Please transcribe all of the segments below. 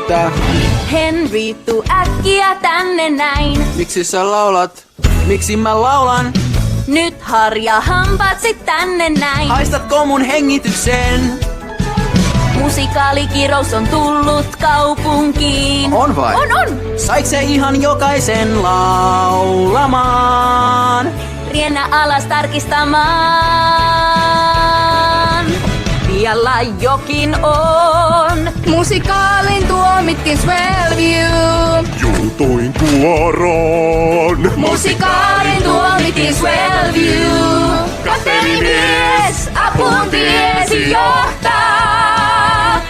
mitä? Henry, tuu äkkiä tänne näin. Miksi sä laulat? Miksi mä laulan? Nyt harja hampaatsit tänne näin. Haistatko mun hengityksen? Musikaalikirous on tullut kaupunkiin. On vai? On. Sait se ihan jokaisen laulamaan? Riennä alas tarkistamaan. Pialla jokin on. Musikaalin tuomittiin Swellview. Juutoin tuoraan. Musikaalin tuomittiin Swellview. Kapteenimies apuun tiesi johtaa.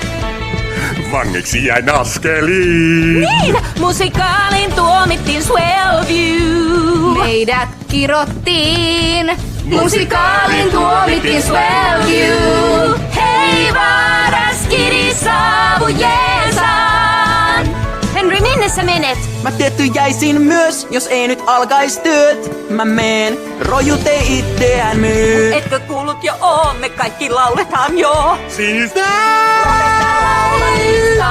Vangiksi jäin askeliin. Niin, musikaalin tuomittiin Swellview. Meidät kirottiin. Musikaalin tuomittiin Swellview. Hei vaaraskiri saavu Jeesaan. Henry, minne sä menet? Mä tietty jäisin myös, jos ei nyt alkais työt. Mä meen, roju te itseään myy. Etkö kuullut jo oo, me kaikki lauletaan jo. Siis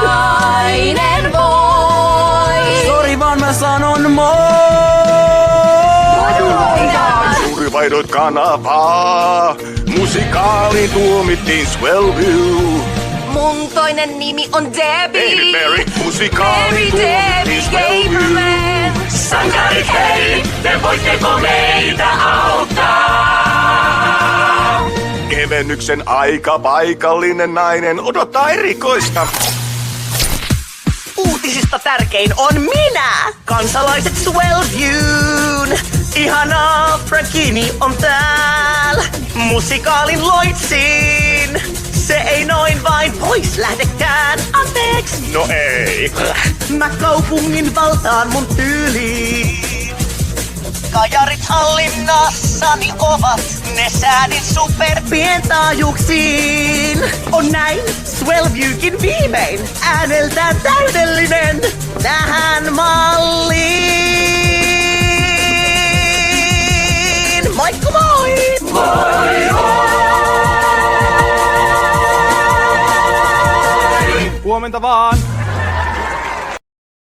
Lainen voi. Sori vaan mä sanon moi. suuri vaihdoit kanavaa. Musikaalin tuomittiin Swellview. Mun toinen nimi on Debbie. Baby Mary, musikaalin tuomittiin Swellview. Sankarit hei, te voitteko meitä auttaa? Kevennyksen aika paikallinen nainen odottaa erikoista. Uutisista tärkein on minä, kansalaiset Swellviewn. Ihanaa, Frankini on täällä. Musikaalin loitsin. Se ei noin vain pois lähdekään. Anteeksi. No ei. Mä kaupungin valtaan mun tyyliin. Kajarit hallinnassani ovat. Ne säädin superpientaajuuksiin. On näin, Swellviewkin viimein. Ääneltään täydellinen tähän malliin. Moikka moi! Moi Huomenta vaan!